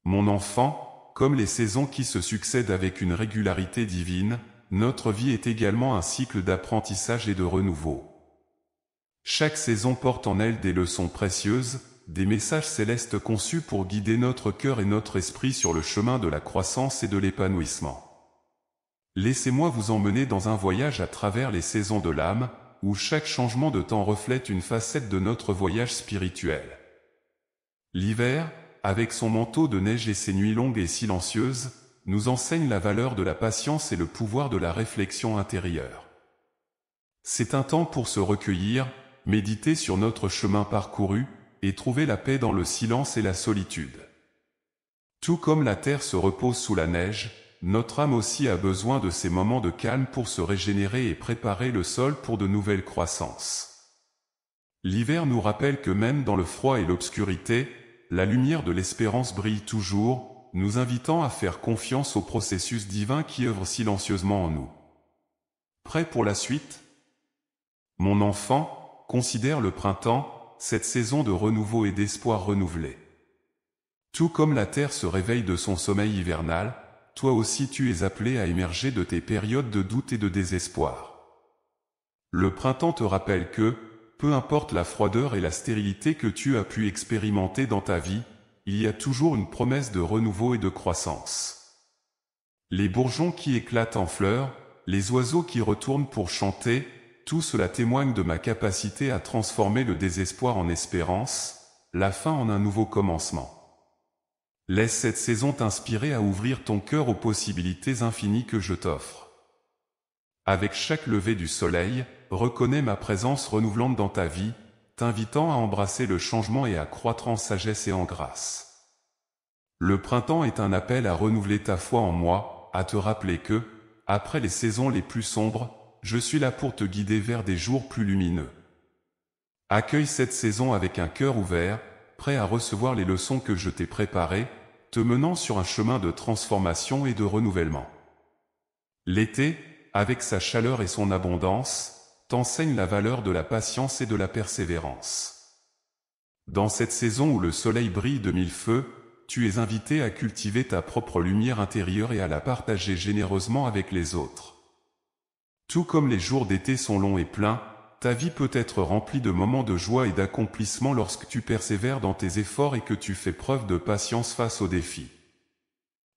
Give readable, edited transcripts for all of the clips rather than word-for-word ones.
Mon enfant, comme les saisons qui se succèdent avec une régularité divine, notre vie est également un cycle d'apprentissage et de renouveau. Chaque saison porte en elle des leçons précieuses, des messages célestes conçus pour guider notre cœur et notre esprit sur le chemin de la croissance et de l'épanouissement. Laissez-moi vous emmener dans un voyage à travers les saisons de l'âme, où chaque changement de temps reflète une facette de notre voyage spirituel. L'hiver, avec son manteau de neige et ses nuits longues et silencieuses, nous enseigne la valeur de la patience et le pouvoir de la réflexion intérieure. C'est un temps pour se recueillir, méditer sur notre chemin parcouru, et trouver la paix dans le silence et la solitude. Tout comme la terre se repose sous la neige, notre âme aussi a besoin de ces moments de calme pour se régénérer et préparer le sol pour de nouvelles croissances. L'hiver nous rappelle que même dans le froid et l'obscurité, la lumière de l'espérance brille toujours, nous invitant à faire confiance au processus divin qui œuvre silencieusement en nous. Prêt pour la suite? Mon enfant, considère le printemps, cette saison de renouveau et d'espoir renouvelé. Tout comme la terre se réveille de son sommeil hivernal, toi aussi tu es appelé à émerger de tes périodes de doute et de désespoir. Le printemps te rappelle que, peu importe la froideur et la stérilité que tu as pu expérimenter dans ta vie, il y a toujours une promesse de renouveau et de croissance. Les bourgeons qui éclatent en fleurs, les oiseaux qui retournent pour chanter, tout cela témoigne de ma capacité à transformer le désespoir en espérance, la fin en un nouveau commencement. Laisse cette saison t'inspirer à ouvrir ton cœur aux possibilités infinies que je t'offre. Avec chaque lever du soleil, reconnais ma présence renouvelante dans ta vie, t'invitant à embrasser le changement et à croître en sagesse et en grâce. Le printemps est un appel à renouveler ta foi en moi, à te rappeler que, après les saisons les plus sombres, je suis là pour te guider vers des jours plus lumineux. Accueille cette saison avec un cœur ouvert, prêt à recevoir les leçons que je t'ai préparées, te menant sur un chemin de transformation et de renouvellement. L'été, avec sa chaleur et son abondance, t'enseigne la valeur de la patience et de la persévérance. Dans cette saison où le soleil brille de mille feux, tu es invité à cultiver ta propre lumière intérieure et à la partager généreusement avec les autres. Tout comme les jours d'été sont longs et pleins, ta vie peut être remplie de moments de joie et d'accomplissement lorsque tu persévères dans tes efforts et que tu fais preuve de patience face aux défis.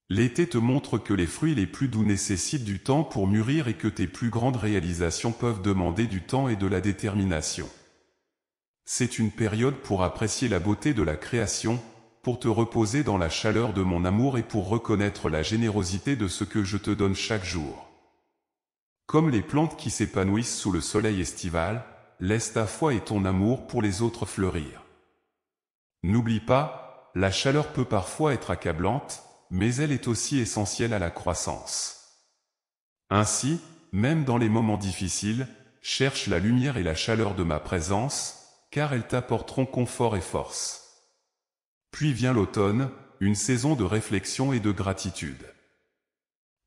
L'été te montre que les fruits les plus doux nécessitent du temps pour mûrir et que tes plus grandes réalisations peuvent demander du temps et de la détermination. C'est une période pour apprécier la beauté de la création, pour te reposer dans la chaleur de mon amour et pour reconnaître la générosité de ce que je te donne chaque jour. Comme les plantes qui s'épanouissent sous le soleil estival, laisse ta foi et ton amour pour les autres fleurir. N'oublie pas, la chaleur peut parfois être accablante, mais elle est aussi essentielle à la croissance. Ainsi, même dans les moments difficiles, cherche la lumière et la chaleur de ma présence, car elles t'apporteront confort et force. Puis vient l'automne, une saison de réflexion et de gratitude.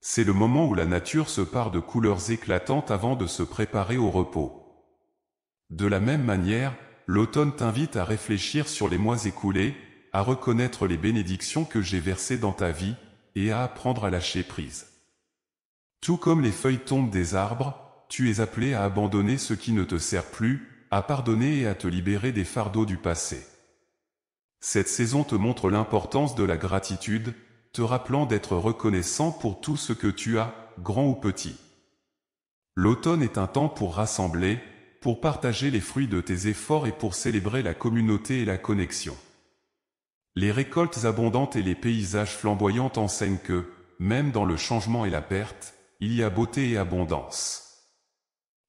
C'est le moment où la nature se pare de couleurs éclatantes avant de se préparer au repos. De la même manière, l'automne t'invite à réfléchir sur les mois écoulés, à reconnaître les bénédictions que j'ai versées dans ta vie, et à apprendre à lâcher prise. Tout comme les feuilles tombent des arbres, tu es appelé à abandonner ce qui ne te sert plus, à pardonner et à te libérer des fardeaux du passé. Cette saison te montre l'importance de la gratitude, te rappelant d'être reconnaissant pour tout ce que tu as, grand ou petit. L'automne est un temps pour rassembler, pour partager les fruits de tes efforts et pour célébrer la communauté et la connexion. Les récoltes abondantes et les paysages flamboyants enseignent que, même dans le changement et la perte, il y a beauté et abondance.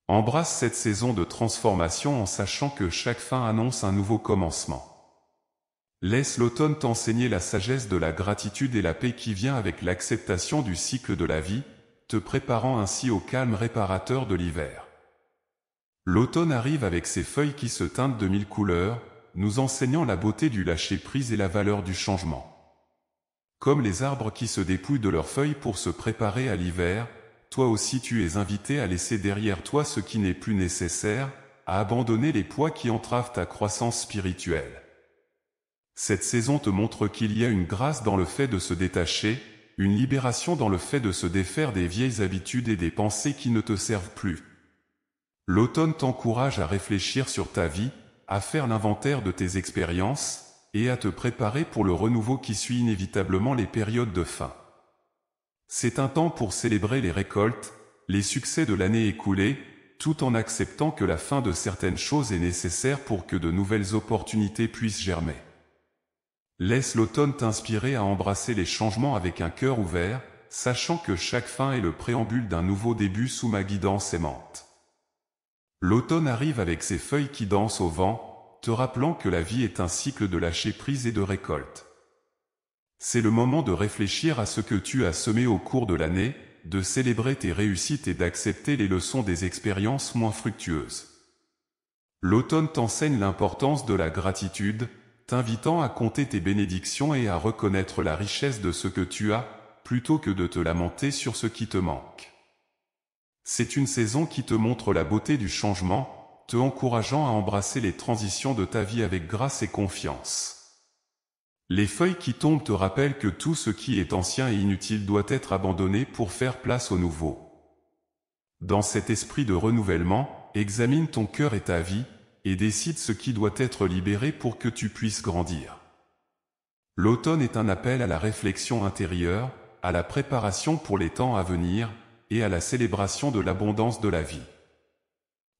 Embrasse cette saison de transformation en sachant que chaque fin annonce un nouveau commencement. Laisse l'automne t'enseigner la sagesse de la gratitude et la paix qui vient avec l'acceptation du cycle de la vie, te préparant ainsi au calme réparateur de l'hiver. L'automne arrive avec ses feuilles qui se teintent de mille couleurs, nous enseignant la beauté du lâcher-prise et la valeur du changement. Comme les arbres qui se dépouillent de leurs feuilles pour se préparer à l'hiver, toi aussi tu es invité à laisser derrière toi ce qui n'est plus nécessaire, à abandonner les poids qui entravent ta croissance spirituelle. Cette saison te montre qu'il y a une grâce dans le fait de se détacher, une libération dans le fait de se défaire des vieilles habitudes et des pensées qui ne te servent plus. L'automne t'encourage à réfléchir sur ta vie, à faire l'inventaire de tes expériences, et à te préparer pour le renouveau qui suit inévitablement les périodes de fin. C'est un temps pour célébrer les récoltes, les succès de l'année écoulée, tout en acceptant que la fin de certaines choses est nécessaire pour que de nouvelles opportunités puissent germer. Laisse l'automne t'inspirer à embrasser les changements avec un cœur ouvert, sachant que chaque fin est le préambule d'un nouveau début sous ma guidance aimante. L'automne arrive avec ses feuilles qui dansent au vent, te rappelant que la vie est un cycle de lâcher prise et de récolte. C'est le moment de réfléchir à ce que tu as semé au cours de l'année, de célébrer tes réussites et d'accepter les leçons des expériences moins fructueuses. L'automne t'enseigne l'importance de la gratitude, t'invitant à compter tes bénédictions et à reconnaître la richesse de ce que tu as, plutôt que de te lamenter sur ce qui te manque. C'est une saison qui te montre la beauté du changement, te encourageant à embrasser les transitions de ta vie avec grâce et confiance. Les feuilles qui tombent te rappellent que tout ce qui est ancien et inutile doit être abandonné pour faire place au nouveau. Dans cet esprit de renouvellement, examine ton cœur et ta vie, et décide ce qui doit être libéré pour que tu puisses grandir. L'automne est un appel à la réflexion intérieure, à la préparation pour les temps à venir, et à la célébration de l'abondance de la vie.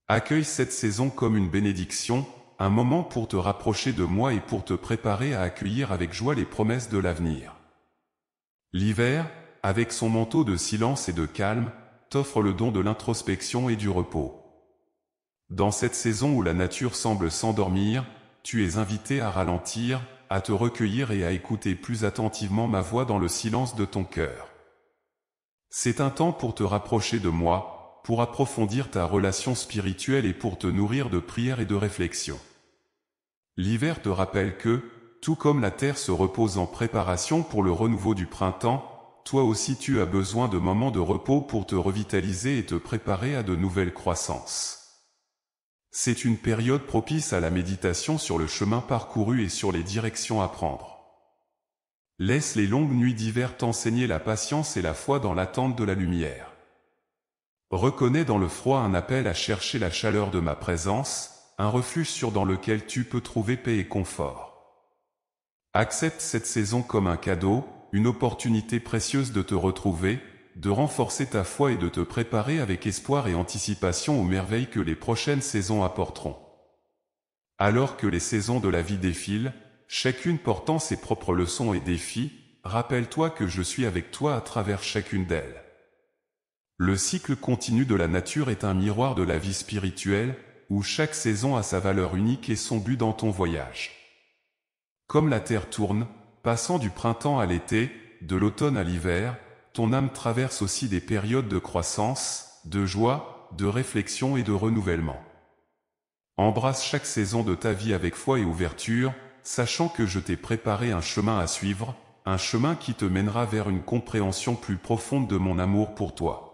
Accueille cette saison comme une bénédiction, un moment pour te rapprocher de moi et pour te préparer à accueillir avec joie les promesses de l'avenir. L'hiver, avec son manteau de silence et de calme, t'offre le don de l'introspection et du repos. Dans cette saison où la nature semble s'endormir, tu es invité à ralentir, à te recueillir et à écouter plus attentivement ma voix dans le silence de ton cœur. C'est un temps pour te rapprocher de moi, pour approfondir ta relation spirituelle et pour te nourrir de prières et de réflexions. L'hiver te rappelle que, tout comme la terre se repose en préparation pour le renouveau du printemps, toi aussi tu as besoin de moments de repos pour te revitaliser et te préparer à de nouvelles croissances. C'est une période propice à la méditation sur le chemin parcouru et sur les directions à prendre. Laisse les longues nuits d'hiver t'enseigner la patience et la foi dans l'attente de la lumière. Reconnais dans le froid un appel à chercher la chaleur de ma présence, un refuge sûr dans lequel tu peux trouver paix et confort. Accepte cette saison comme un cadeau, une opportunité précieuse de te retrouver, de renforcer ta foi et de te préparer avec espoir et anticipation aux merveilles que les prochaines saisons apporteront. Alors que les saisons de la vie défilent, chacune portant ses propres leçons et défis, rappelle-toi que je suis avec toi à travers chacune d'elles. Le cycle continu de la nature est un miroir de la vie spirituelle, où chaque saison a sa valeur unique et son but dans ton voyage. Comme la terre tourne, passant du printemps à l'été, de l'automne à l'hiver, ton âme traverse aussi des périodes de croissance, de joie, de réflexion et de renouvellement. Embrasse chaque saison de ta vie avec foi et ouverture, sachant que je t'ai préparé un chemin à suivre, un chemin qui te mènera vers une compréhension plus profonde de mon amour pour toi.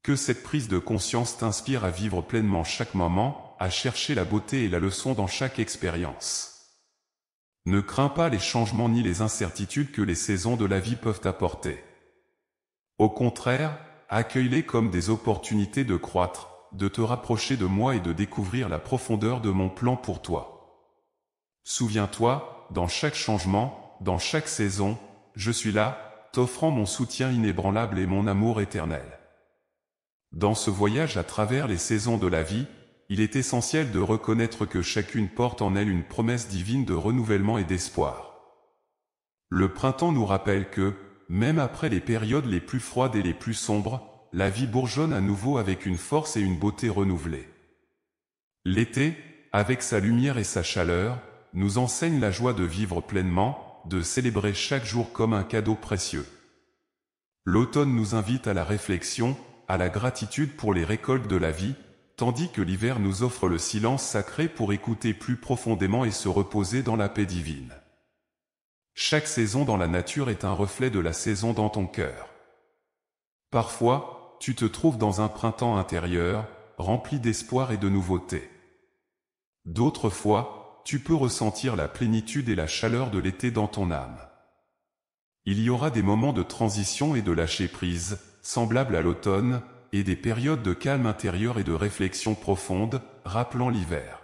Que cette prise de conscience t'inspire à vivre pleinement chaque moment, à chercher la beauté et la leçon dans chaque expérience. Ne crains pas les changements ni les incertitudes que les saisons de la vie peuvent apporter. Au contraire, accueille-les comme des opportunités de croître, de te rapprocher de moi et de découvrir la profondeur de mon plan pour toi. Souviens-toi, dans chaque changement, dans chaque saison, je suis là, t'offrant mon soutien inébranlable et mon amour éternel. Dans ce voyage à travers les saisons de la vie, il est essentiel de reconnaître que chacune porte en elle une promesse divine de renouvellement et d'espoir. Le printemps nous rappelle que, même après les périodes les plus froides et les plus sombres, la vie bourgeonne à nouveau avec une force et une beauté renouvelées. L'été, avec sa lumière et sa chaleur, nous enseigne la joie de vivre pleinement, de célébrer chaque jour comme un cadeau précieux. L'automne nous invite à la réflexion, à la gratitude pour les récoltes de la vie, tandis que l'hiver nous offre le silence sacré pour écouter plus profondément et se reposer dans la paix divine. Chaque saison dans la nature est un reflet de la saison dans ton cœur. Parfois, tu te trouves dans un printemps intérieur, rempli d'espoir et de nouveauté. D'autres fois, tu peux ressentir la plénitude et la chaleur de l'été dans ton âme. Il y aura des moments de transition et de lâcher prise, semblables à l'automne, et des périodes de calme intérieur et de réflexion profonde, rappelant l'hiver.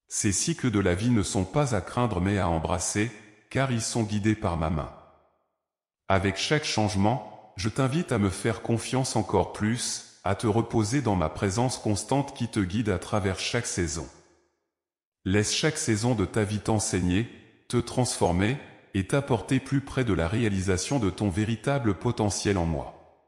Ces cycles de la vie ne sont pas à craindre mais à embrasser, car ils sont guidés par ma main. Avec chaque changement, je t'invite à me faire confiance encore plus, à te reposer dans ma présence constante qui te guide à travers chaque saison. Laisse chaque saison de ta vie t'enseigner, te transformer, et t'apporter plus près de la réalisation de ton véritable potentiel en moi.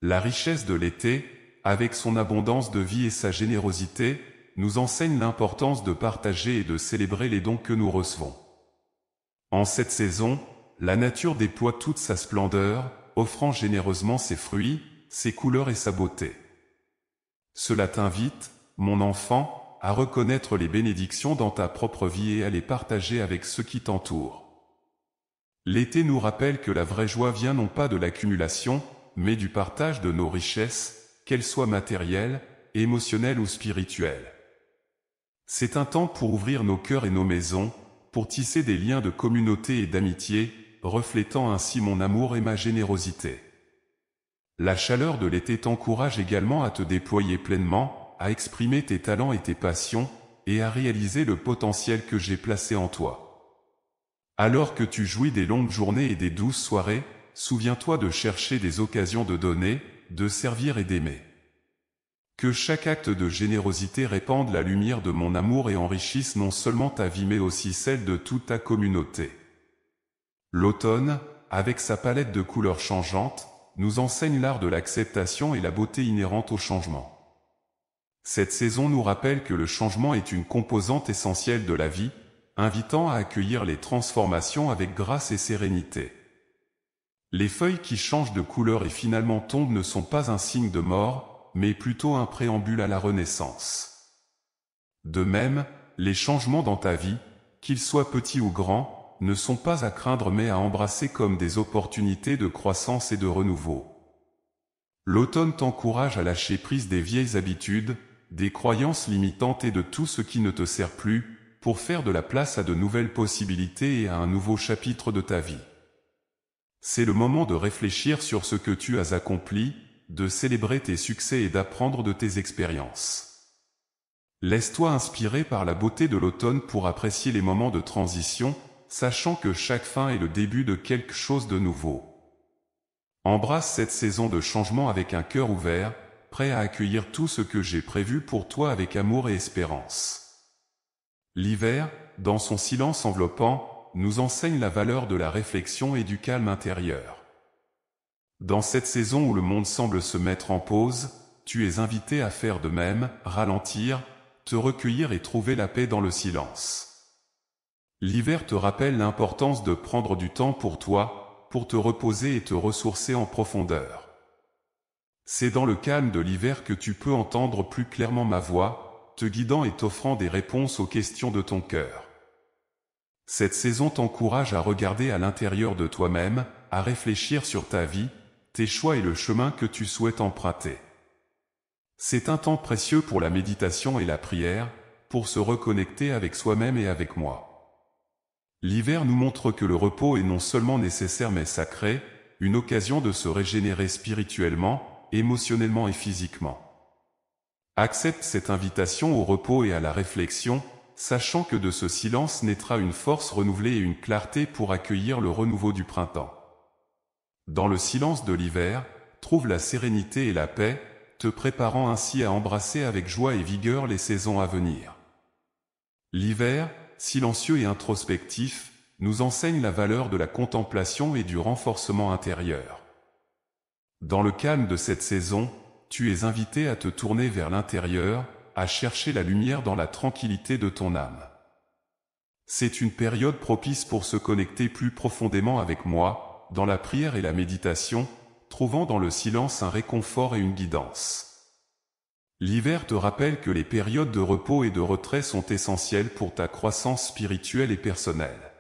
La richesse de l'été, avec son abondance de vie et sa générosité, nous enseigne l'importance de partager et de célébrer les dons que nous recevons. En cette saison, la nature déploie toute sa splendeur, offrant généreusement ses fruits, ses couleurs et sa beauté. Cela t'invite, mon enfant, à reconnaître les bénédictions dans ta propre vie et à les partager avec ceux qui t'entourent. L'été nous rappelle que la vraie joie vient non pas de l'accumulation, mais du partage de nos richesses, qu'elles soient matérielles, émotionnelles ou spirituelles. C'est un temps pour ouvrir nos cœurs et nos maisons, pour tisser des liens de communauté et d'amitié, reflétant ainsi mon amour et ma générosité. La chaleur de l'été t'encourage également à te déployer pleinement, à exprimer tes talents et tes passions, et à réaliser le potentiel que j'ai placé en toi. Alors que tu jouis des longues journées et des douces soirées, souviens-toi de chercher des occasions de donner, de servir et d'aimer. Que chaque acte de générosité répande la lumière de mon amour et enrichisse non seulement ta vie mais aussi celle de toute ta communauté. L'automne, avec sa palette de couleurs changeantes, nous enseigne l'art de l'acceptation et la beauté inhérente au changement. Cette saison nous rappelle que le changement est une composante essentielle de la vie, invitant à accueillir les transformations avec grâce et sérénité. Les feuilles qui changent de couleur et finalement tombent ne sont pas un signe de mort, mais plutôt un préambule à la renaissance. De même, les changements dans ta vie, qu'ils soient petits ou grands, ne sont pas à craindre mais à embrasser comme des opportunités de croissance et de renouveau. L'automne t'encourage à lâcher prise des vieilles habitudes, des croyances limitantes et de tout ce qui ne te sert plus, pour faire de la place à de nouvelles possibilités et à un nouveau chapitre de ta vie. C'est le moment de réfléchir sur ce que tu as accompli, de célébrer tes succès et d'apprendre de tes expériences. Laisse-toi inspirer par la beauté de l'automne pour apprécier les moments de transition, sachant que chaque fin est le début de quelque chose de nouveau. Embrasse cette saison de changement avec un cœur ouvert, prêt à accueillir tout ce que j'ai prévu pour toi avec amour et espérance. L'hiver, dans son silence enveloppant, nous enseigne la valeur de la réflexion et du calme intérieur. Dans cette saison où le monde semble se mettre en pause, tu es invité à faire de même, ralentir, te recueillir et trouver la paix dans le silence. L'hiver te rappelle l'importance de prendre du temps pour toi, pour te reposer et te ressourcer en profondeur. C'est dans le calme de l'hiver que tu peux entendre plus clairement ma voix, te guidant et t'offrant des réponses aux questions de ton cœur. Cette saison t'encourage à regarder à l'intérieur de toi-même, à réfléchir sur ta vie, tes choix et le chemin que tu souhaites emprunter. C'est un temps précieux pour la méditation et la prière, pour se reconnecter avec soi-même et avec moi. L'hiver nous montre que le repos est non seulement nécessaire mais sacré, une occasion de se régénérer spirituellement, émotionnellement et physiquement. Accepte cette invitation au repos et à la réflexion, sachant que de ce silence naîtra une force renouvelée et une clarté pour accueillir le renouveau du printemps. Dans le silence de l'hiver, trouve la sérénité et la paix, te préparant ainsi à embrasser avec joie et vigueur les saisons à venir. L'hiver, silencieux et introspectif, nous enseigne la valeur de la contemplation et du renforcement intérieur. Dans le calme de cette saison, tu es invité à te tourner vers l'intérieur, à chercher la lumière dans la tranquillité de ton âme. C'est une période propice pour se connecter plus profondément avec moi, dans la prière et la méditation, trouvant dans le silence un réconfort et une guidance. L'hiver te rappelle que les périodes de repos et de retrait sont essentielles pour ta croissance spirituelle et personnelle.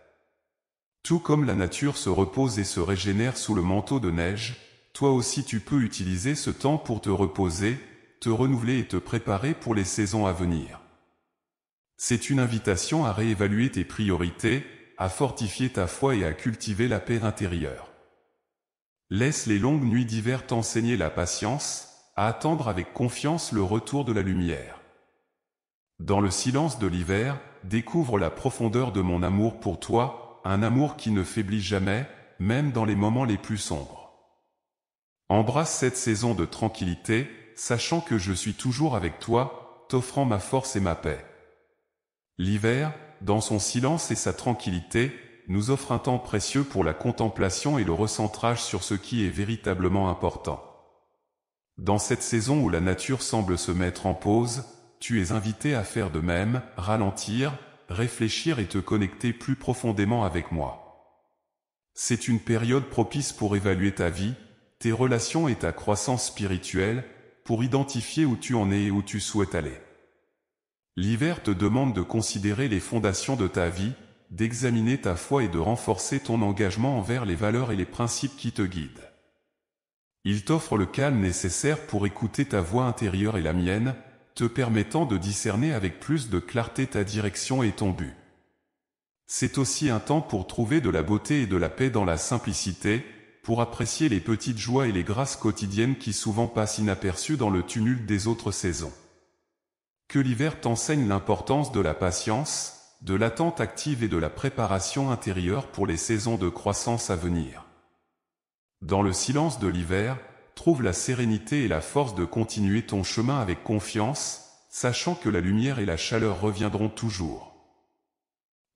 Tout comme la nature se repose et se régénère sous le manteau de neige, toi aussi tu peux utiliser ce temps pour te reposer, te renouveler et te préparer pour les saisons à venir. C'est une invitation à réévaluer tes priorités, à fortifier ta foi et à cultiver la paix intérieure. Laisse les longues nuits d'hiver t'enseigner la patience, à attendre avec confiance le retour de la lumière. Dans le silence de l'hiver, découvre la profondeur de mon amour pour toi, un amour qui ne faiblit jamais, même dans les moments les plus sombres. Embrasse cette saison de tranquillité, sachant que je suis toujours avec toi, t'offrant ma force et ma paix. L'hiver, dans son silence et sa tranquillité, nous offre un temps précieux pour la contemplation et le recentrage sur ce qui est véritablement important. Dans cette saison où la nature semble se mettre en pause, tu es invité à faire de même, ralentir, réfléchir et te connecter plus profondément avec moi. C'est une période propice pour évaluer ta vie, tes relations et ta croissance spirituelle, pour identifier où tu en es et où tu souhaites aller. L'hiver te demande de considérer les fondations de ta vie, d'examiner ta foi et de renforcer ton engagement envers les valeurs et les principes qui te guident. Il t'offre le calme nécessaire pour écouter ta voix intérieure et la mienne, te permettant de discerner avec plus de clarté ta direction et ton but. C'est aussi un temps pour trouver de la beauté et de la paix dans la simplicité, pour apprécier les petites joies et les grâces quotidiennes qui souvent passent inaperçues dans le tumulte des autres saisons. Que l'hiver t'enseigne l'importance de la patience, de l'attente active et de la préparation intérieure pour les saisons de croissance à venir. Dans le silence de l'hiver, trouve la sérénité et la force de continuer ton chemin avec confiance, sachant que la lumière et la chaleur reviendront toujours.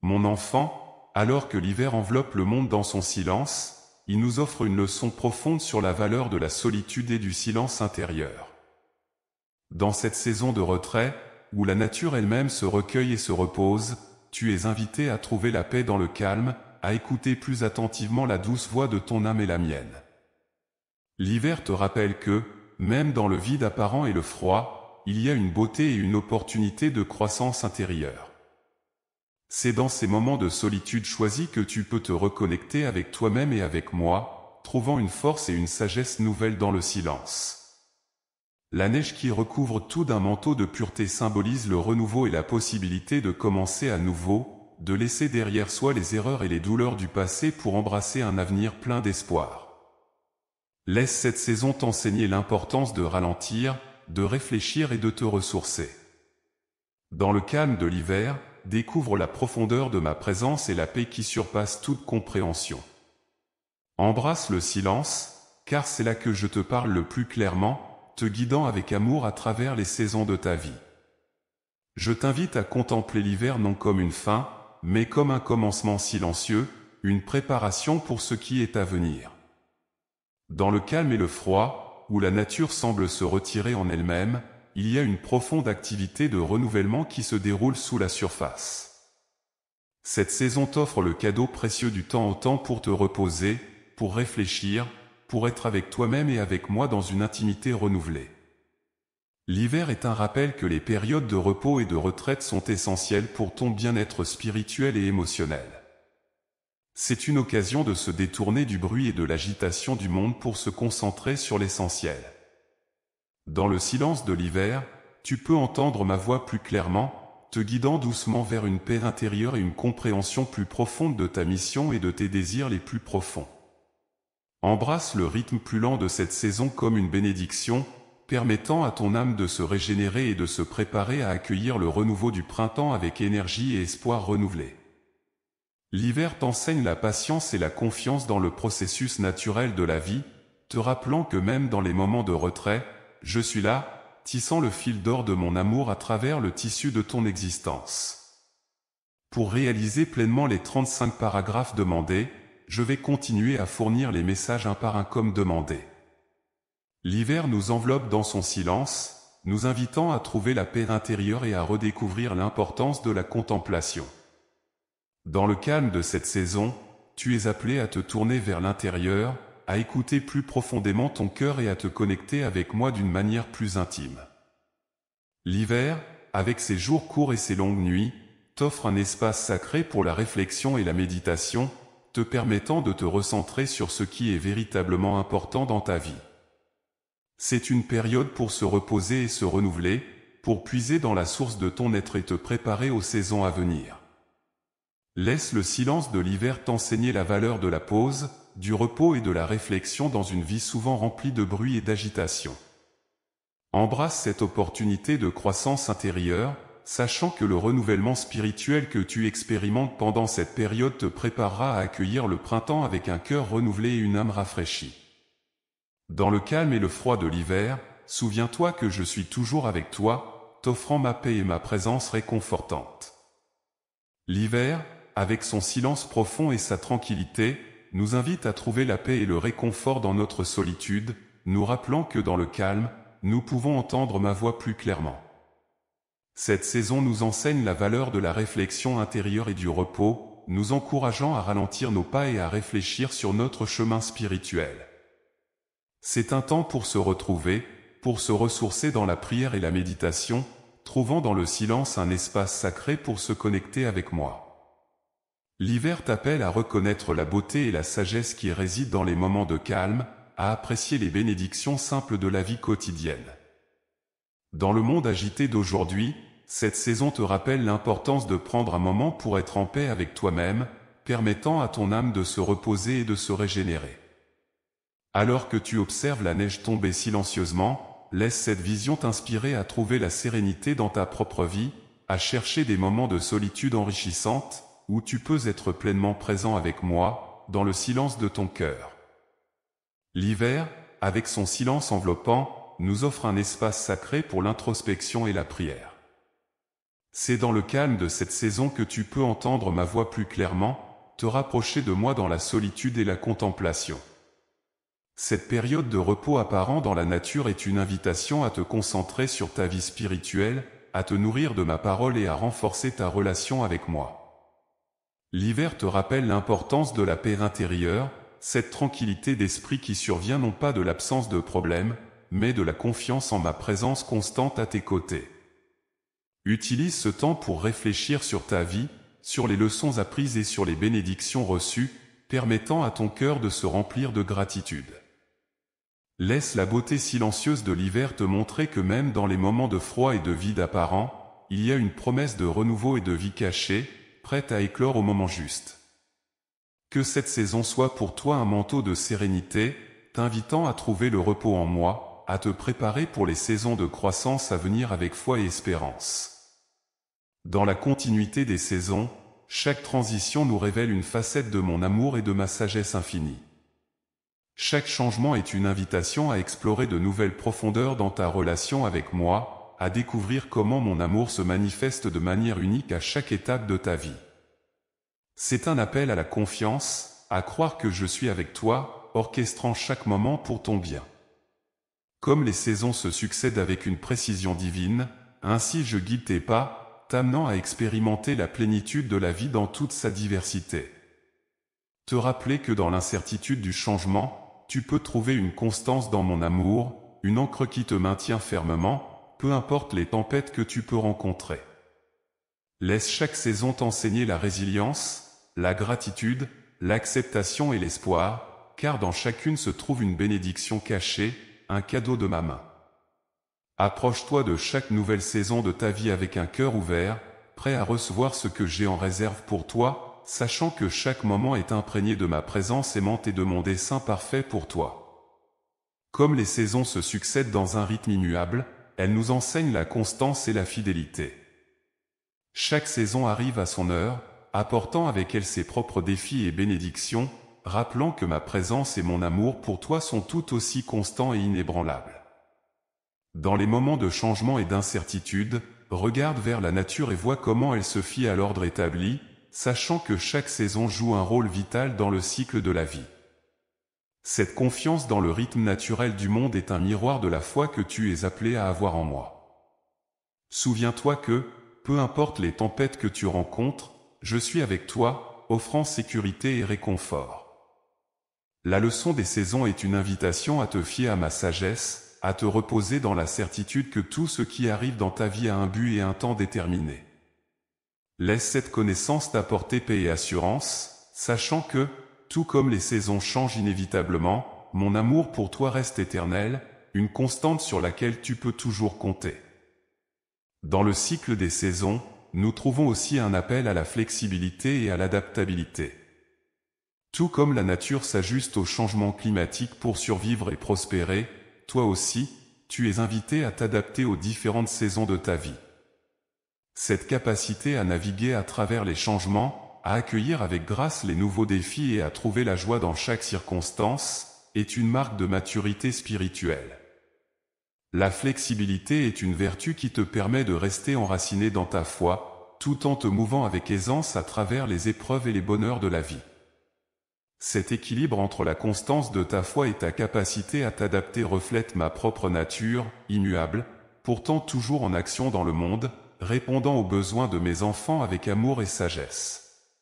Mon enfant, alors que l'hiver enveloppe le monde dans son silence, il nous offre une leçon profonde sur la valeur de la solitude et du silence intérieur. Dans cette saison de retrait, où la nature elle-même se recueille et se repose, tu es invité à trouver la paix dans le calme, à écouter plus attentivement la douce voix de ton âme et la mienne. L'hiver te rappelle que, même dans le vide apparent et le froid, il y a une beauté et une opportunité de croissance intérieure. C'est dans ces moments de solitude choisis que tu peux te reconnecter avec toi-même et avec moi, trouvant une force et une sagesse nouvelles dans le silence. La neige qui recouvre tout d'un manteau de pureté symbolise le renouveau et la possibilité de commencer à nouveau, de laisser derrière soi les erreurs et les douleurs du passé pour embrasser un avenir plein d'espoir. Laisse cette saison t'enseigner l'importance de ralentir, de réfléchir et de te ressourcer. Dans le calme de l'hiver, découvre la profondeur de ma présence et la paix qui surpasse toute compréhension. Embrasse le silence, car c'est là que je te parle le plus clairement, te guidant avec amour à travers les saisons de ta vie. Je t'invite à contempler l'hiver non comme une fin, mais comme un commencement silencieux, une préparation pour ce qui est à venir. Dans le calme et le froid, où la nature semble se retirer en elle-même, il y a une profonde activité de renouvellement qui se déroule sous la surface. Cette saison t'offre le cadeau précieux du temps au temps pour te reposer, pour réfléchir, pour être avec toi-même et avec moi dans une intimité renouvelée. L'hiver est un rappel que les périodes de repos et de retraite sont essentielles pour ton bien-être spirituel et émotionnel. C'est une occasion de se détourner du bruit et de l'agitation du monde pour se concentrer sur l'essentiel. Dans le silence de l'hiver, tu peux entendre ma voix plus clairement, te guidant doucement vers une paix intérieure et une compréhension plus profonde de ta mission et de tes désirs les plus profonds. Embrasse le rythme plus lent de cette saison comme une bénédiction, permettant à ton âme de se régénérer et de se préparer à accueillir le renouveau du printemps avec énergie et espoir renouvelé. L'hiver t'enseigne la patience et la confiance dans le processus naturel de la vie, te rappelant que même dans les moments de retrait, je suis là, tissant le fil d'or de mon amour à travers le tissu de ton existence. Pour réaliser pleinement les 35 paragraphes demandés, je vais continuer à fournir les messages un par un comme demandé. L'hiver nous enveloppe dans son silence, nous invitant à trouver la paix intérieure et à redécouvrir l'importance de la contemplation. Dans le calme de cette saison, tu es appelé à te tourner vers l'intérieur, à écouter plus profondément ton cœur et à te connecter avec moi d'une manière plus intime. L'hiver, avec ses jours courts et ses longues nuits, t'offre un espace sacré pour la réflexion et la méditation, te permettant de te recentrer sur ce qui est véritablement important dans ta vie. C'est une période pour se reposer et se renouveler, pour puiser dans la source de ton être et te préparer aux saisons à venir. Laisse le silence de l'hiver t'enseigner la valeur de la pause, du repos et de la réflexion dans une vie souvent remplie de bruit et d'agitation. Embrasse cette opportunité de croissance intérieure, sachant que le renouvellement spirituel que tu expérimentes pendant cette période te préparera à accueillir le printemps avec un cœur renouvelé et une âme rafraîchie. Dans le calme et le froid de l'hiver, souviens-toi que je suis toujours avec toi, t'offrant ma paix et ma présence réconfortante. L'hiver, avec son silence profond et sa tranquillité, nous invite à trouver la paix et le réconfort dans notre solitude, nous rappelant que dans le calme, nous pouvons entendre ma voix plus clairement. Cette saison nous enseigne la valeur de la réflexion intérieure et du repos, nous encourageant à ralentir nos pas et à réfléchir sur notre chemin spirituel. C'est un temps pour se retrouver, pour se ressourcer dans la prière et la méditation, trouvant dans le silence un espace sacré pour se connecter avec moi. L'hiver t'appelle à reconnaître la beauté et la sagesse qui résident dans les moments de calme, à apprécier les bénédictions simples de la vie quotidienne. Dans le monde agité d'aujourd'hui, cette saison te rappelle l'importance de prendre un moment pour être en paix avec toi-même, permettant à ton âme de se reposer et de se régénérer. Alors que tu observes la neige tomber silencieusement, laisse cette vision t'inspirer à trouver la sérénité dans ta propre vie, à chercher des moments de solitude enrichissantes, où tu peux être pleinement présent avec moi, dans le silence de ton cœur. L'hiver, avec son silence enveloppant, nous offre un espace sacré pour l'introspection et la prière. C'est dans le calme de cette saison que tu peux entendre ma voix plus clairement, te rapprocher de moi dans la solitude et la contemplation. Cette période de repos apparent dans la nature est une invitation à te concentrer sur ta vie spirituelle, à te nourrir de ma parole et à renforcer ta relation avec moi. L'hiver te rappelle l'importance de la paix intérieure, cette tranquillité d'esprit qui survient non pas de l'absence de problèmes, mais de la confiance en ma présence constante à tes côtés. Utilise ce temps pour réfléchir sur ta vie, sur les leçons apprises et sur les bénédictions reçues, permettant à ton cœur de se remplir de gratitude. Laisse la beauté silencieuse de l'hiver te montrer que même dans les moments de froid et de vide apparent, il y a une promesse de renouveau et de vie cachée, prête à éclore au moment juste. Que cette saison soit pour toi un manteau de sérénité, t'invitant à trouver le repos en moi, à te préparer pour les saisons de croissance à venir avec foi et espérance. Dans la continuité des saisons, chaque transition nous révèle une facette de mon amour et de ma sagesse infinie. Chaque changement est une invitation à explorer de nouvelles profondeurs dans ta relation avec moi, à découvrir comment mon amour se manifeste de manière unique à chaque étape de ta vie. C'est un appel à la confiance, à croire que je suis avec toi, orchestrant chaque moment pour ton bien. Comme les saisons se succèdent avec une précision divine, ainsi je guide tes pas, t'amenant à expérimenter la plénitude de la vie dans toute sa diversité. Te rappeler que dans l'incertitude du changement, tu peux trouver une constance dans mon amour, une ancre qui te maintient fermement, peu importe les tempêtes que tu peux rencontrer. Laisse chaque saison t'enseigner la résilience, la gratitude, l'acceptation et l'espoir, car dans chacune se trouve une bénédiction cachée, un cadeau de ma main. Approche-toi de chaque nouvelle saison de ta vie avec un cœur ouvert, prêt à recevoir ce que j'ai en réserve pour toi, sachant que chaque moment est imprégné de ma présence aimante et de mon dessein parfait pour toi. Comme les saisons se succèdent dans un rythme immuable, elles nous enseignent la constance et la fidélité. Chaque saison arrive à son heure, apportant avec elle ses propres défis et bénédictions, rappelant que ma présence et mon amour pour toi sont tout aussi constants et inébranlables. Dans les moments de changement et d'incertitude, regarde vers la nature et vois comment elle se fie à l'ordre établi, sachant que chaque saison joue un rôle vital dans le cycle de la vie. Cette confiance dans le rythme naturel du monde est un miroir de la foi que tu es appelé à avoir en moi. Souviens-toi que, peu importe les tempêtes que tu rencontres, je suis avec toi, offrant sécurité et réconfort. La leçon des saisons est une invitation à te fier à ma sagesse, à te reposer dans la certitude que tout ce qui arrive dans ta vie a un but et un temps déterminé. Laisse cette connaissance t'apporter paix et assurance, sachant que, tout comme les saisons changent inévitablement, mon amour pour toi reste éternel, une constante sur laquelle tu peux toujours compter. Dans le cycle des saisons, nous trouvons aussi un appel à la flexibilité et à l'adaptabilité. Tout comme la nature s'ajuste aux changements climatiques pour survivre et prospérer, toi aussi, tu es invité à t'adapter aux différentes saisons de ta vie. Cette capacité à naviguer à travers les changements, à accueillir avec grâce les nouveaux défis et à trouver la joie dans chaque circonstance, est une marque de maturité spirituelle. La flexibilité est une vertu qui te permet de rester enraciné dans ta foi, tout en te mouvant avec aisance à travers les épreuves et les bonheurs de la vie. Cet équilibre entre la constance de ta foi et ta capacité à t'adapter reflète ma propre nature, immuable, pourtant toujours en action dans le monde, répondant aux besoins de mes enfants avec amour et sagesse.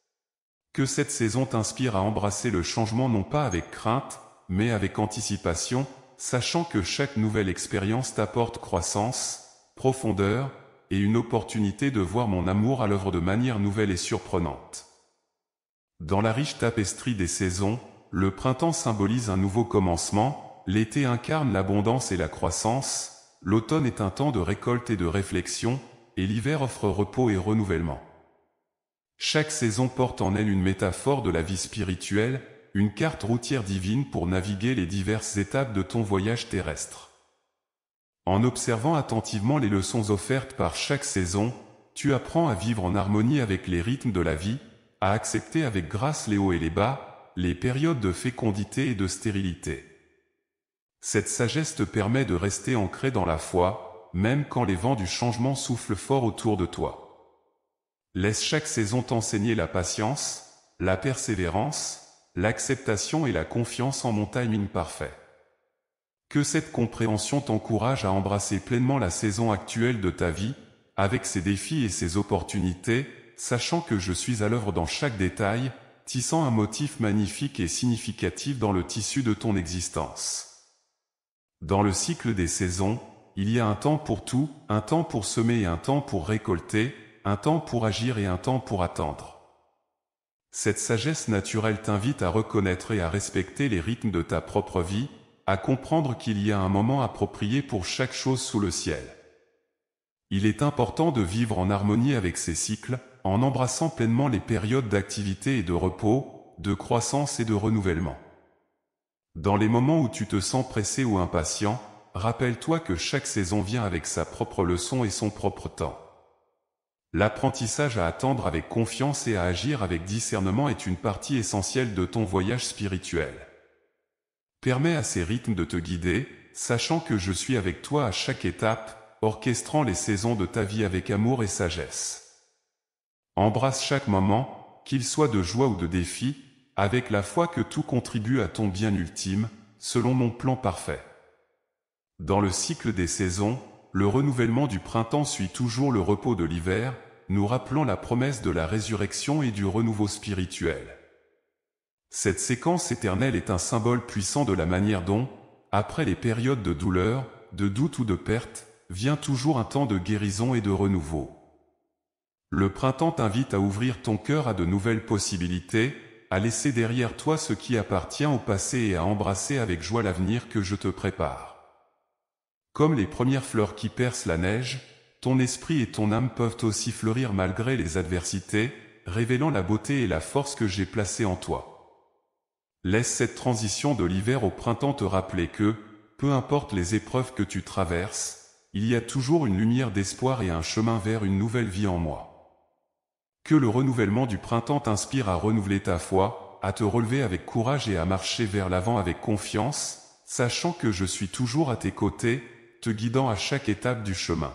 Que cette saison t'inspire à embrasser le changement non pas avec crainte, mais avec anticipation, sachant que chaque nouvelle expérience t'apporte croissance, profondeur, et une opportunité de voir mon amour à l'œuvre de manière nouvelle et surprenante. Dans la riche tapisserie des saisons, le printemps symbolise un nouveau commencement, l'été incarne l'abondance et la croissance, l'automne est un temps de récolte et de réflexion, et l'hiver offre repos et renouvellement. Chaque saison porte en elle une métaphore de la vie spirituelle, une carte routière divine pour naviguer les diverses étapes de ton voyage terrestre. En observant attentivement les leçons offertes par chaque saison, tu apprends à vivre en harmonie avec les rythmes de la vie, à accepter avec grâce les hauts et les bas, les périodes de fécondité et de stérilité. Cette sagesse te permet de rester ancré dans la foi, même quand les vents du changement soufflent fort autour de toi. Laisse chaque saison t'enseigner la patience, la persévérance, l'acceptation et la confiance en mon timing parfait. Que cette compréhension t'encourage à embrasser pleinement la saison actuelle de ta vie, avec ses défis et ses opportunités, sachant que je suis à l'œuvre dans chaque détail, tissant un motif magnifique et significatif dans le tissu de ton existence. Dans le cycle des saisons, il y a un temps pour tout, un temps pour semer et un temps pour récolter, un temps pour agir et un temps pour attendre. Cette sagesse naturelle t'invite à reconnaître et à respecter les rythmes de ta propre vie, à comprendre qu'il y a un moment approprié pour chaque chose sous le ciel. Il est important de vivre en harmonie avec ces cycles, en embrassant pleinement les périodes d'activité et de repos, de croissance et de renouvellement. Dans les moments où tu te sens pressé ou impatient, rappelle-toi que chaque saison vient avec sa propre leçon et son propre temps. L'apprentissage à attendre avec confiance et à agir avec discernement est une partie essentielle de ton voyage spirituel. Permets à ces rythmes de te guider, sachant que je suis avec toi à chaque étape, orchestrant les saisons de ta vie avec amour et sagesse. Embrasse chaque moment, qu'il soit de joie ou de défi, avec la foi que tout contribue à ton bien ultime, selon mon plan parfait. Dans le cycle des saisons, le renouvellement du printemps suit toujours le repos de l'hiver, nous rappelant la promesse de la résurrection et du renouveau spirituel. Cette séquence éternelle est un symbole puissant de la manière dont, après les périodes de douleur, de doute ou de perte, vient toujours un temps de guérison et de renouveau. Le printemps t'invite à ouvrir ton cœur à de nouvelles possibilités, à laisser derrière toi ce qui appartient au passé et à embrasser avec joie l'avenir que je te prépare. Comme les premières fleurs qui percent la neige, ton esprit et ton âme peuvent aussi fleurir malgré les adversités, révélant la beauté et la force que j'ai placées en toi. Laisse cette transition de l'hiver au printemps te rappeler que, peu importe les épreuves que tu traverses, il y a toujours une lumière d'espoir et un chemin vers une nouvelle vie en moi. Que le renouvellement du printemps t'inspire à renouveler ta foi, à te relever avec courage et à marcher vers l'avant avec confiance, sachant que je suis toujours à tes côtés, te guidant à chaque étape du chemin.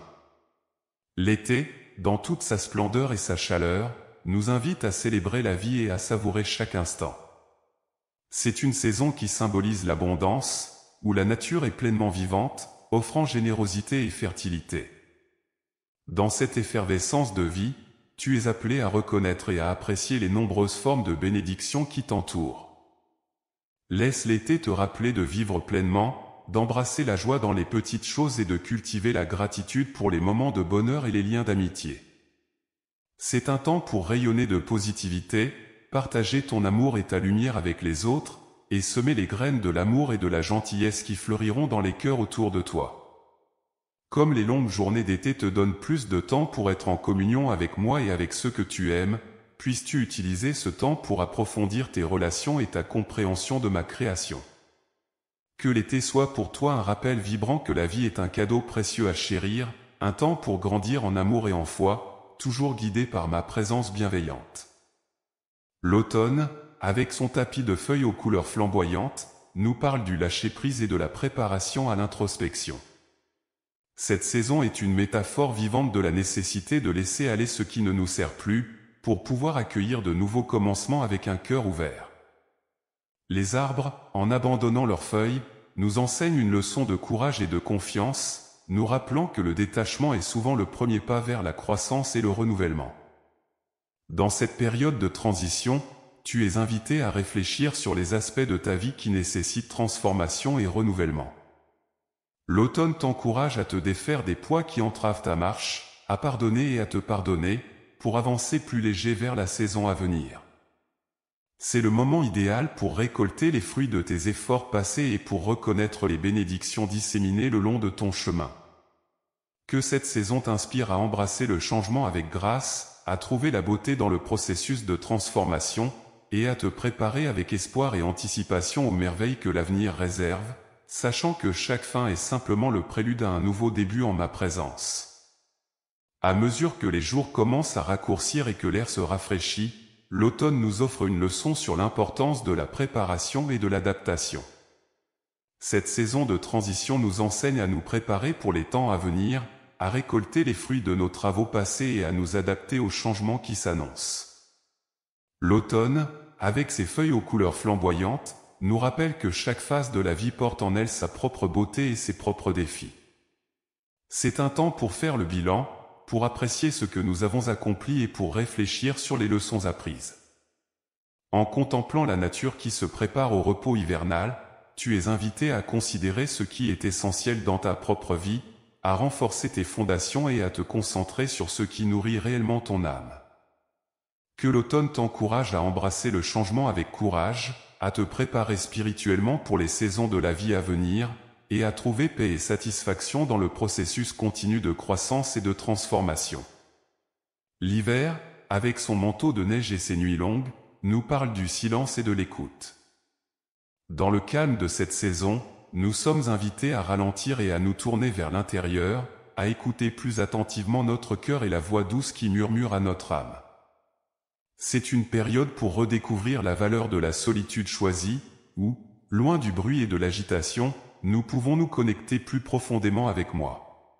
L'été, dans toute sa splendeur et sa chaleur, nous invite à célébrer la vie et à savourer chaque instant. C'est une saison qui symbolise l'abondance, où la nature est pleinement vivante, offrant générosité et fertilité. Dans cette effervescence de vie, tu es appelé à reconnaître et à apprécier les nombreuses formes de bénédiction qui t'entourent. Laisse l'été te rappeler de vivre pleinement, d'embrasser la joie dans les petites choses et de cultiver la gratitude pour les moments de bonheur et les liens d'amitié. C'est un temps pour rayonner de positivité, partager ton amour et ta lumière avec les autres, et semer les graines de l'amour et de la gentillesse qui fleuriront dans les cœurs autour de toi. Comme les longues journées d'été te donnent plus de temps pour être en communion avec moi et avec ceux que tu aimes, puisses-tu utiliser ce temps pour approfondir tes relations et ta compréhension de ma création. Que l'été soit pour toi un rappel vibrant que la vie est un cadeau précieux à chérir, un temps pour grandir en amour et en foi, toujours guidé par ma présence bienveillante. L'automne, avec son tapis de feuilles aux couleurs flamboyantes, nous parle du lâcher-prise et de la préparation à l'introspection. Cette saison est une métaphore vivante de la nécessité de laisser aller ce qui ne nous sert plus, pour pouvoir accueillir de nouveaux commencements avec un cœur ouvert. Les arbres, en abandonnant leurs feuilles, nous enseignent une leçon de courage et de confiance, nous rappelant que le détachement est souvent le premier pas vers la croissance et le renouvellement. Dans cette période de transition, tu es invité à réfléchir sur les aspects de ta vie qui nécessitent transformation et renouvellement. L'automne t'encourage à te défaire des poids qui entravent ta marche, à pardonner et à te pardonner, pour avancer plus léger vers la saison à venir. C'est le moment idéal pour récolter les fruits de tes efforts passés et pour reconnaître les bénédictions disséminées le long de ton chemin. Que cette saison t'inspire à embrasser le changement avec grâce, à trouver la beauté dans le processus de transformation, et à te préparer avec espoir et anticipation aux merveilles que l'avenir réserve, sachant que chaque fin est simplement le prélude à un nouveau début en ma présence. À mesure que les jours commencent à raccourcir et que l'air se rafraîchit, l'automne nous offre une leçon sur l'importance de la préparation et de l'adaptation. Cette saison de transition nous enseigne à nous préparer pour les temps à venir, à récolter les fruits de nos travaux passés et à nous adapter aux changements qui s'annoncent. L'automne, avec ses feuilles aux couleurs flamboyantes, nous rappelle que chaque phase de la vie porte en elle sa propre beauté et ses propres défis. C'est un temps pour faire le bilan, pour apprécier ce que nous avons accompli et pour réfléchir sur les leçons apprises. En contemplant la nature qui se prépare au repos hivernal, tu es invité à considérer ce qui est essentiel dans ta propre vie, à renforcer tes fondations et à te concentrer sur ce qui nourrit réellement ton âme. Que l'automne t'encourage à embrasser le changement avec courage, à te préparer spirituellement pour les saisons de la vie à venir, et à trouver paix et satisfaction dans le processus continu de croissance et de transformation. L'hiver, avec son manteau de neige et ses nuits longues, nous parle du silence et de l'écoute. Dans le calme de cette saison, nous sommes invités à ralentir et à nous tourner vers l'intérieur, à écouter plus attentivement notre cœur et la voix douce qui murmure à notre âme. C'est une période pour redécouvrir la valeur de la solitude choisie, où, loin du bruit et de l'agitation, nous pouvons nous connecter plus profondément avec moi.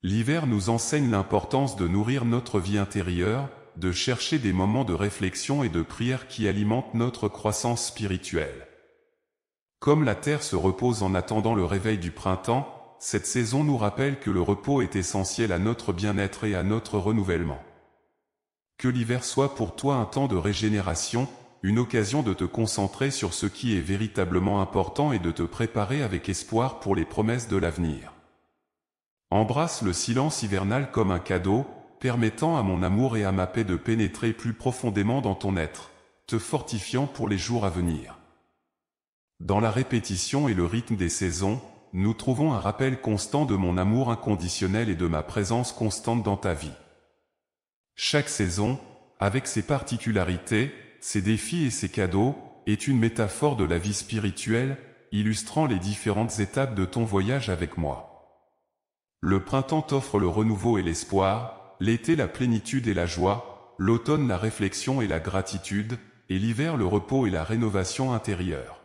L'hiver nous enseigne l'importance de nourrir notre vie intérieure, de chercher des moments de réflexion et de prière qui alimentent notre croissance spirituelle. Comme la terre se repose en attendant le réveil du printemps, cette saison nous rappelle que le repos est essentiel à notre bien-être et à notre renouvellement. Que l'hiver soit pour toi un temps de régénération, une occasion de te concentrer sur ce qui est véritablement important et de te préparer avec espoir pour les promesses de l'avenir. Embrasse le silence hivernal comme un cadeau, permettant à mon amour et à ma paix de pénétrer plus profondément dans ton être, te fortifiant pour les jours à venir. Dans la répétition et le rythme des saisons, nous trouvons un rappel constant de mon amour inconditionnel et de ma présence constante dans ta vie. Chaque saison, avec ses particularités, ses défis et ses cadeaux, est une métaphore de la vie spirituelle, illustrant les différentes étapes de ton voyage avec moi. Le printemps t'offre le renouveau et l'espoir, l'été la plénitude et la joie, l'automne la réflexion et la gratitude, et l'hiver le repos et la rénovation intérieure.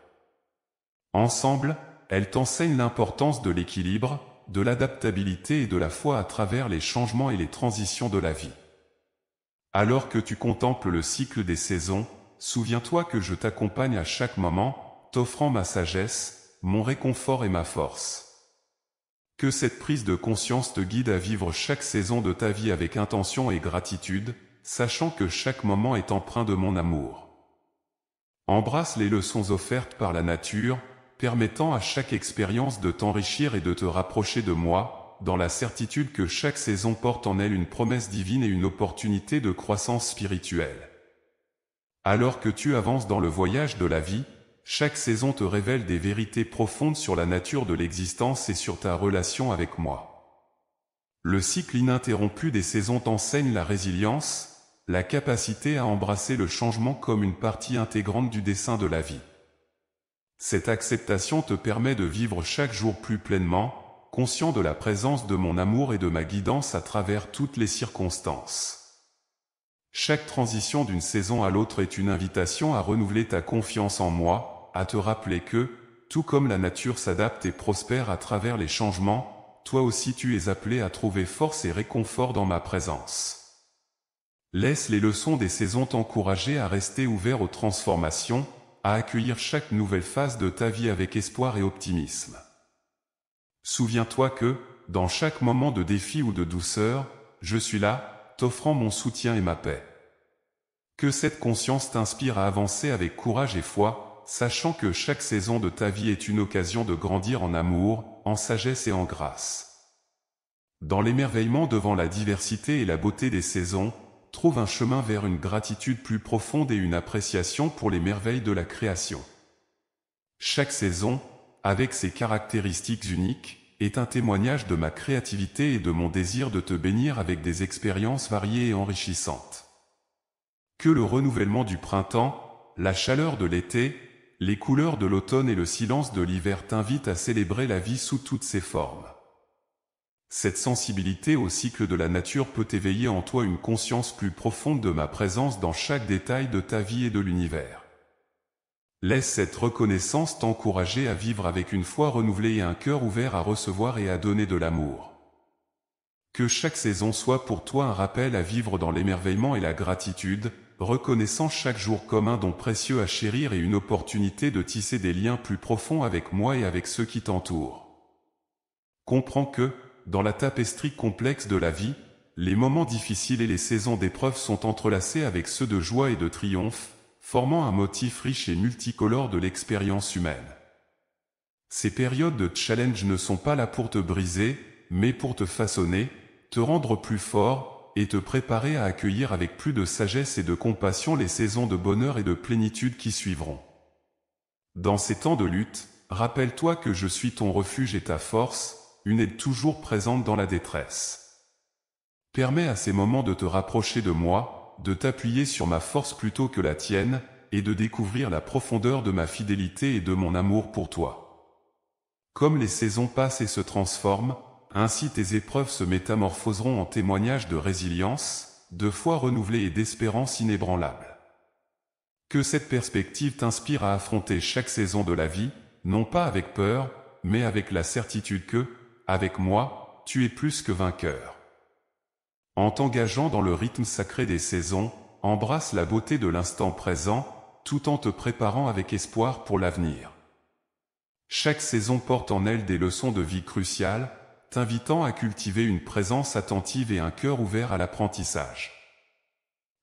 Ensemble, elles t'enseignent l'importance de l'équilibre, de l'adaptabilité et de la foi à travers les changements et les transitions de la vie. Alors que tu contemples le cycle des saisons, souviens-toi que je t'accompagne à chaque moment, t'offrant ma sagesse, mon réconfort et ma force. Que cette prise de conscience te guide à vivre chaque saison de ta vie avec intention et gratitude, sachant que chaque moment est empreint de mon amour. Embrasse les leçons offertes par la nature, permettant à chaque expérience de t'enrichir et de te rapprocher de moi, dans la certitude que chaque saison porte en elle une promesse divine et une opportunité de croissance spirituelle. Alors que tu avances dans le voyage de la vie, chaque saison te révèle des vérités profondes sur la nature de l'existence et sur ta relation avec moi. Le cycle ininterrompu des saisons t'enseigne la résilience, la capacité à embrasser le changement comme une partie intégrante du dessin de la vie. Cette acceptation te permet de vivre chaque jour plus pleinement, conscient de la présence de mon amour et de ma guidance à travers toutes les circonstances. Chaque transition d'une saison à l'autre est une invitation à renouveler ta confiance en moi, à te rappeler que, tout comme la nature s'adapte et prospère à travers les changements, toi aussi tu es appelé à trouver force et réconfort dans ma présence. Laisse les leçons des saisons t'encourager à rester ouvert aux transformations, à accueillir chaque nouvelle phase de ta vie avec espoir et optimisme. Souviens-toi que, dans chaque moment de défi ou de douceur, je suis là, t'offrant mon soutien et ma paix. Que cette conscience t'inspire à avancer avec courage et foi, sachant que chaque saison de ta vie est une occasion de grandir en amour, en sagesse et en grâce. Dans l'émerveillement devant la diversité et la beauté des saisons, trouve un chemin vers une gratitude plus profonde et une appréciation pour les merveilles de la création. Chaque saison, avec ses caractéristiques uniques, est un témoignage de ma créativité et de mon désir de te bénir avec des expériences variées et enrichissantes. Que le renouvellement du printemps, la chaleur de l'été, les couleurs de l'automne et le silence de l'hiver t'invitent à célébrer la vie sous toutes ses formes. Cette sensibilité au cycle de la nature peut éveiller en toi une conscience plus profonde de ma présence dans chaque détail de ta vie et de l'univers. Laisse cette reconnaissance t'encourager à vivre avec une foi renouvelée et un cœur ouvert à recevoir et à donner de l'amour. Que chaque saison soit pour toi un rappel à vivre dans l'émerveillement et la gratitude, reconnaissant chaque jour comme un don précieux à chérir et une opportunité de tisser des liens plus profonds avec moi et avec ceux qui t'entourent. Comprends que, dans la tapisserie complexe de la vie, les moments difficiles et les saisons d'épreuve sont entrelacés avec ceux de joie et de triomphe, formant un motif riche et multicolore de l'expérience humaine. Ces périodes de challenge ne sont pas là pour te briser, mais pour te façonner, te rendre plus fort, et te préparer à accueillir avec plus de sagesse et de compassion les saisons de bonheur et de plénitude qui suivront. Dans ces temps de lutte, rappelle-toi que je suis ton refuge et ta force, une aide toujours présente dans la détresse. Permets à ces moments de te rapprocher de moi, de t'appuyer sur ma force plutôt que la tienne, et de découvrir la profondeur de ma fidélité et de mon amour pour toi. Comme les saisons passent et se transforment, ainsi tes épreuves se métamorphoseront en témoignages de résilience, de foi renouvelée et d'espérance inébranlable. Que cette perspective t'inspire à affronter chaque saison de la vie, non pas avec peur, mais avec la certitude que, avec moi, tu es plus que vainqueur. En t'engageant dans le rythme sacré des saisons, embrasse la beauté de l'instant présent, tout en te préparant avec espoir pour l'avenir. Chaque saison porte en elle des leçons de vie cruciales, t'invitant à cultiver une présence attentive et un cœur ouvert à l'apprentissage.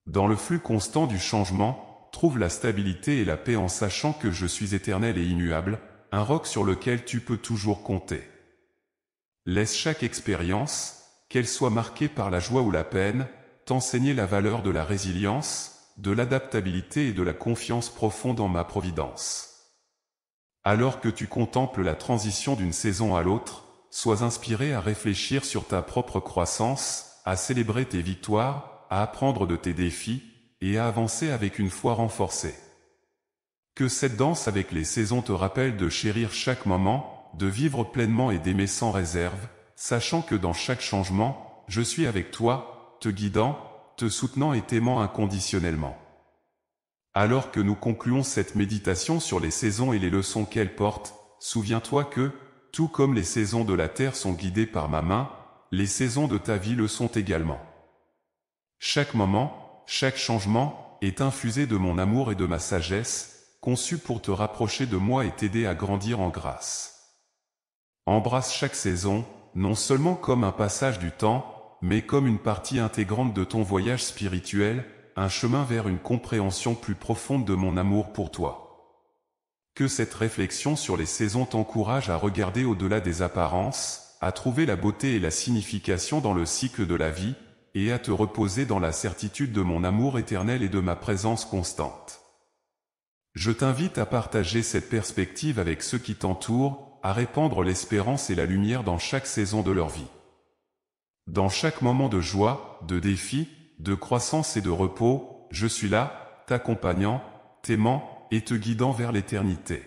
Dans le flux constant du changement, trouve la stabilité et la paix en sachant que je suis éternel et immuable, un roc sur lequel tu peux toujours compter. Laisse chaque expérience, qu'elle soit marquée par la joie ou la peine, t'enseigner la valeur de la résilience, de l'adaptabilité et de la confiance profonde en ma providence. Alors que tu contemples la transition d'une saison à l'autre, sois inspiré à réfléchir sur ta propre croissance, à célébrer tes victoires, à apprendre de tes défis, et à avancer avec une foi renforcée. Que cette danse avec les saisons te rappelle de chérir chaque moment, de vivre pleinement et d'aimer sans réserve, sachant que dans chaque changement, je suis avec toi, te guidant, te soutenant et t'aimant inconditionnellement. Alors que nous concluons cette méditation sur les saisons et les leçons qu'elles portent, souviens-toi que, tout comme les saisons de la terre sont guidées par ma main, les saisons de ta vie le sont également. Chaque moment, chaque changement, est infusé de mon amour et de ma sagesse, conçu pour te rapprocher de moi et t'aider à grandir en grâce. Embrasse chaque saison, non seulement comme un passage du temps, mais comme une partie intégrante de ton voyage spirituel, un chemin vers une compréhension plus profonde de mon amour pour toi. Que cette réflexion sur les saisons t'encourage à regarder au-delà des apparences, à trouver la beauté et la signification dans le cycle de la vie, et à te reposer dans la certitude de mon amour éternel et de ma présence constante. Je t'invite à partager cette perspective avec ceux qui t'entourent, à répandre l'espérance et la lumière dans chaque saison de leur vie. Dans chaque moment de joie, de défi, de croissance et de repos, je suis là, t'accompagnant, t'aimant et te guidant vers l'éternité.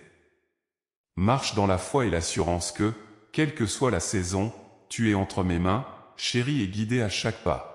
Marche dans la foi et l'assurance que, quelle que soit la saison, tu es entre mes mains, chéri et guidé à chaque pas.